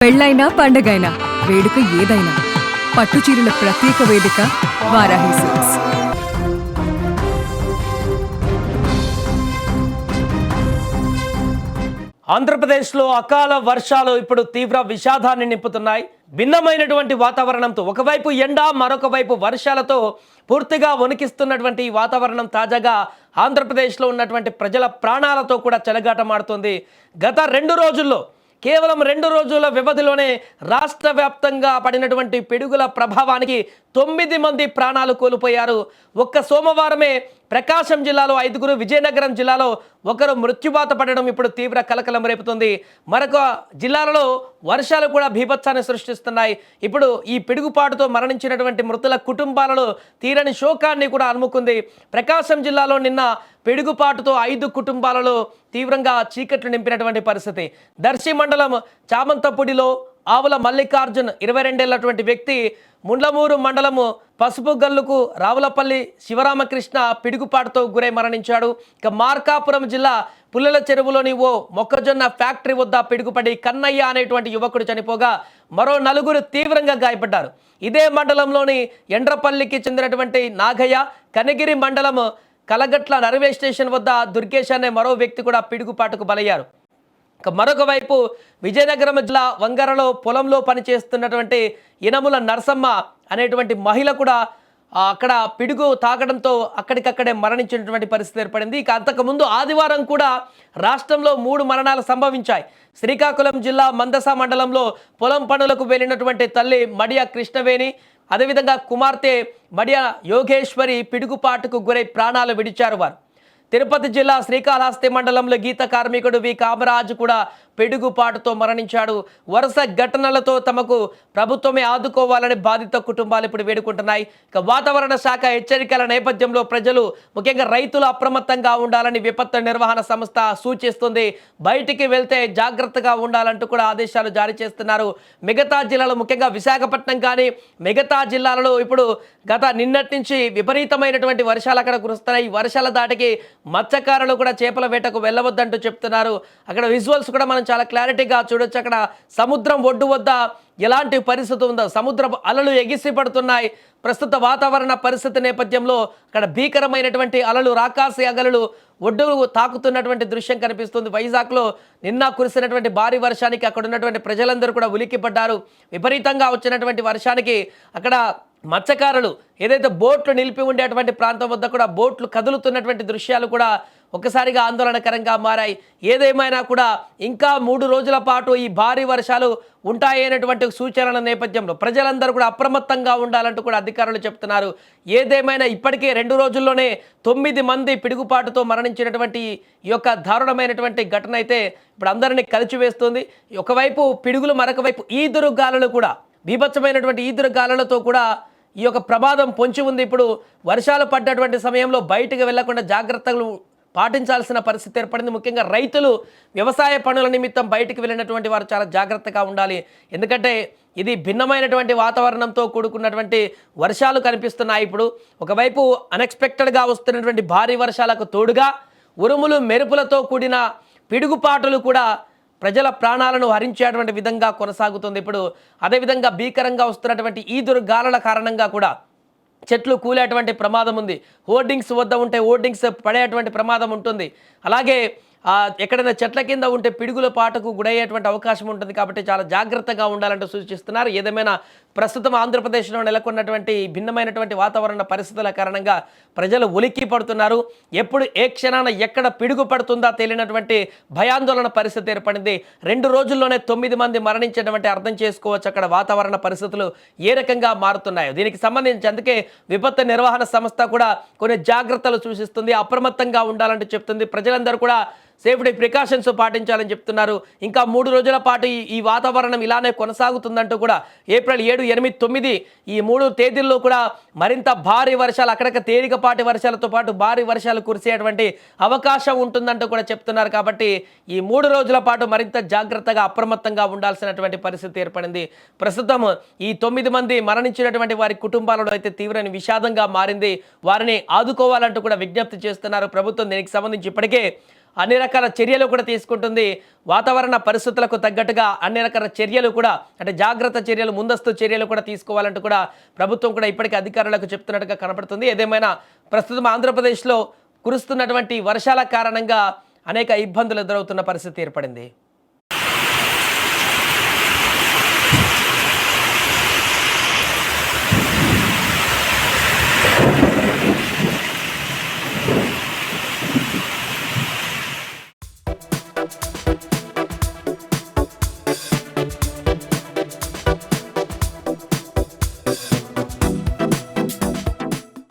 పెళ్ళైనా పండగైనా వేడుక ఏదైనా పట్టుచీరల ప్రత్యేక వేదిక వారాహి సిల్క్స్. ఆంధ్రప్రదేశ్లో అకాల వర్షాలు ఇప్పుడు తీవ్ర విషాదాన్ని నింపుతున్నాయి. భిన్నమైనటువంటి వాతావరణంతో ఒకవైపు ఎండ, మరొక వైపు వర్షాలతో పూర్తిగా వణికిస్తున్నటువంటి ఈ వాతావరణం తాజాగా ఆంధ్రప్రదేశ్లో ఉన్నటువంటి ప్రజల ప్రాణాలతో కూడా చెలగాటమాడుతుంది. గత 2 రోజుల్లో కేవలం 2 రోజుల వ్యవధిలోనే రాష్ట్ర వ్యాప్తంగా పడినటువంటి పిడుగుల ప్రభావానికి 9 మంది ప్రాణాలు కోల్పోయారు. ఒక్క సోమవారమే ప్రకాశం జిల్లాలో 5, విజయనగరం జిల్లాలో 1 మృత్యువాత పడడం ఇప్పుడు తీవ్ర కలకలం రేపుతుంది. మరొక జిల్లాలలో వర్షాలు కూడా బీభత్సాన్ని సృష్టిస్తున్నాయి. ఇప్పుడు ఈ పిడుగుపాటుతో మరణించినటువంటి మృతుల కుటుంబాలలో తీరని శోకాన్ని కూడా అలుముకుంది. ప్రకాశం జిల్లాలో నిన్న పిడుగుపాటుతో 5 కుటుంబాలలో తీవ్రంగా చీకట్లు నింపినటువంటి పరిస్థితి. దర్శి మండలం చామంతపూడిలో ఆవుల మల్లికార్జున్ 22 ఏళ్లటువంటి వ్యక్తి, ముండ్లమూరు మండలము పసుపుగల్లుకు రావులపల్లి శివరామకృష్ణ పిడుగుపాటుతో గురై మరణించాడు. ఇక మార్కాపురం జిల్లా పుల్లల చెరువులోని ఓ మొక్కజొన్న ఫ్యాక్టరీ వద్ద పిడుగుపడి కన్నయ్య అనేటువంటి యువకుడు చనిపోగా మరో 4 తీవ్రంగా గాయపడ్డారు. ఇదే మండలంలోని ఎండ్రపల్లికి చెందినటువంటి నాగయ్య, కనగిరి మండలం కలగట్ల రైల్వే స్టేషన్ వద్ద దుర్గేష్ అనే మరో వ్యక్తి కూడా పిడుగుపాటుకు బలయ్యారు. మరొక వైపు విజయనగరం జిల్లా వంగరలో పొలంలో పనిచేస్తున్నటువంటి ఇనముల నరసమ్మ అనేటువంటి మహిళ కూడా అక్కడ పిడుగు తాకడంతో అక్కడికక్కడే మరణించినటువంటి పరిస్థితి ఏర్పడింది. ఇక అంతకుముందు ఆదివారం కూడా రాష్ట్రంలో 3 మరణాలు సంభవించాయి. శ్రీకాకుళం జిల్లా మందస మండలంలో పొలం పనులకు వెళ్ళినటువంటి తల్లి మడియ కృష్ణవేణి, అదేవిధంగా కుమార్తె మడియ యోగేశ్వరి పిడుగుపాటుకు గురై ప్రాణాలు విడిచారు వారు. తిరుపతి జిల్లా శ్రీకాళహస్తి మండలంలో గీత కార్మికుడు వి కామరాజు కూడా పిడుగుపాటుతో మరణించాడు. వరుస ఘటనలతో తమకు ప్రభుత్వమే ఆదుకోవాలని బాధిత కుటుంబాలు ఇప్పుడు వేడుకుంటున్నాయి. ఇక వాతావరణ శాఖ హెచ్చరికల నేపథ్యంలో ప్రజలు, ముఖ్యంగా రైతులు అప్రమత్తంగా ఉండాలని విపత్తు నిర్వహణ సంస్థ సూచిస్తుంది. బయటికి వెళ్తే జాగ్రత్తగా ఉండాలంటూ కూడా ఆదేశాలు జారీ చేస్తున్నారు. మిగతా జిల్లాలో, ముఖ్యంగా విశాఖపట్నం కానీ మిగతా జిల్లాలలో ఇప్పుడు నిన్నటి నుంచి విపరీతమైనటువంటి వర్షాలు అక్కడ కురుస్తున్నాయి. ఈ వర్షాల దాటికి మత్స్యకారులు కూడా చేపల వేటకు వెళ్ళవద్దంటూ చెప్తున్నారు. అక్కడ విజువల్స్ కూడా మనం చాలా క్లారిటీగా చూడొచ్చు. అక్కడ సముద్రం ఒడ్డు వద్ద ఎలాంటి పరిస్థితి ఉందో, సముద్రపు అలలు ఎగిసి పడుతున్నాయి. ప్రస్తుత వాతావరణ పరిస్థితి నేపథ్యంలో అక్కడ భీకరమైనటువంటి అలలు, రాకాసి అగలు ఒడ్డు తాకుతున్నటువంటి దృశ్యం కనిపిస్తుంది. వైజాగ్లో నిన్న కురిసినటువంటి భారీ వర్షానికి అక్కడ ఉన్నటువంటి ప్రజలందరూ కూడా ఉలిక్కిపడ్డారు. విపరీతంగా వచ్చినటువంటి వర్షానికి అక్కడ మత్స్యకారులు ఏదైతే బోట్లు నిలిపి ఉండేటువంటి ప్రాంతం వద్ద కూడా బోట్లు కదులుతున్నటువంటి దృశ్యాలు కూడా ఒక్కసారిగా ఆందోళనకరంగా మారాయి. ఏదేమైనా కూడా ఇంకా 3 రోజుల పాటు ఈ భారీ వర్షాలు ఉంటాయనేటువంటి సూచనల నేపథ్యంలో ప్రజలందరూ కూడా అప్రమత్తంగా ఉండాలంటూ కూడా అధికారులు చెప్తున్నారు. ఏదేమైనా ఇప్పటికే 2 రోజుల్లోనే 9 మంది పిడుగుపాటుతో మరణించినటువంటి ఈ యొక్క దారుణమైనటువంటి ఘటన అయితే ఇప్పుడు అందరినీ కలిచివేస్తుంది. ఒకవైపు పిడుగులు, మరొక వైపు ఈదురు గాలులు కూడా, బీభత్సమైనటువంటి ఈదురు గాలులతో కూడా ఈ యొక్క ప్రమాదం పొంచి ఉంది. ఇప్పుడు వర్షాలు పడ్డటువంటి సమయంలో బయటకు వెళ్లకుండా జాగ్రత్తలు పాటించాల్సిన పరిస్థితి ఏర్పడింది. ముఖ్యంగా రైతులు వ్యవసాయ పనుల నిమిత్తం బయటికి వెళ్ళినటువంటి వారు చాలా జాగ్రత్తగా ఉండాలి. ఎందుకంటే ఇది భిన్నమైనటువంటి వాతావరణంతో కూడుకున్నటువంటి వర్షాలు కనిపిస్తున్నాయి. ఇప్పుడు ఒకవైపు అన్ఎక్స్పెక్టెడ్గా వస్తున్నటువంటి భారీ వర్షాలకు తోడుగా ఉరుములు మెరుపులతో కూడిన పిడుగుపాటులు కూడా ప్రజల ప్రాణాలను హరించేటువంటి విధంగా కొనసాగుతుంది. ఇప్పుడు అదేవిధంగా భీకరంగా వస్తున్నటువంటి ఈదురు గాలుల కారణంగా కూడా చెట్లు కూలేటువంటి ప్రమాదం ఉంది. హోర్డింగ్స్ వద్ద ఉంటే హోర్డింగ్స్ పడేటువంటి ప్రమాదం ఉంటుంది. అలాగే ఎక్కడైనా చెట్ల కింద ఉంటే పిడుగుల పాటకు గురయ్యేటువంటి అవకాశం ఉంటుంది. కాబట్టి చాలా జాగ్రత్తగా ఉండాలంటూ సూచిస్తున్నారు. ఏదేమైనా ప్రస్తుతం ఆంధ్రప్రదేశ్లో నెలకొన్నటువంటి భిన్నమైనటువంటి వాతావరణ పరిస్థితుల కారణంగా ప్రజలు ఉలిక్కి పడుతున్నారు. ఎప్పుడు ఏ క్షణాన ఎక్కడ పిడుగు పడుతుందా తెలియనటువంటి భయాందోళన పరిస్థితి ఏర్పడింది. 2 రోజుల్లోనే 9 మంది మరణించినటువంటి అర్థం చేసుకోవచ్చు అక్కడ వాతావరణ పరిస్థితులు ఏ రకంగా మారుతున్నాయో. దీనికి సంబంధించి అందుకే విపత్తు నిర్వహణ సంస్థ కూడా కొన్ని జాగ్రత్తలు సూచిస్తుంది. అప్రమత్తంగా ఉండాలంటూ చెప్తుంది. ప్రజలందరూ కూడా సేఫ్టీ ప్రికాషన్స్ పాటించాలని చెప్తున్నారు. ఇంకా 3 రోజుల పాటు ఈ వాతావరణం ఇలానే కొనసాగుతుందంటూ కూడా ఏప్రిల్ 7, 8, 9 ఈ 3 తేదీల్లో కూడా మరింత భారీ వర్షాలు, అక్కడక్కడ తేలికపాటి వర్షాలతో పాటు భారీ వర్షాలు కురిసేటువంటి అవకాశం ఉంటుందంటూ కూడా చెప్తున్నారు. కాబట్టి ఈ 3 రోజుల పాటు మరింత జాగ్రత్తగా అప్రమత్తంగా ఉండాల్సినటువంటి పరిస్థితి ఏర్పడింది. ప్రస్తుతం ఈ 9 మంది మరణించినటువంటి వారి కుటుంబాలలో అయితే తీవ్రమైన విషాదంగా మారింది. వారిని ఆదుకోవాలంటూ కూడా విజ్ఞప్తి చేస్తున్నారు ప్రభుత్వం. దీనికి సంబంధించి ఇప్పటికే అన్ని రకాల చర్యలు కూడా తీసుకుంటుంది. వాతావరణ పరిస్థితులకు తగ్గట్టుగా అన్ని రకాల చర్యలు కూడా అంటే జాగ్రత్త చర్యలు, ముందస్తు చర్యలు కూడా తీసుకోవాలంటూ కూడా ప్రభుత్వం కూడా ఇప్పటికే అధికారులకు చెప్తున్నట్టుగా కనపడుతుంది. ఏదేమైనా ప్రస్తుతం ఆంధ్రప్రదేశ్లో కురుస్తున్నటువంటి వర్షాల కారణంగా అనేక ఇబ్బందులు ఎదురవుతున్న పరిస్థితి ఏర్పడింది.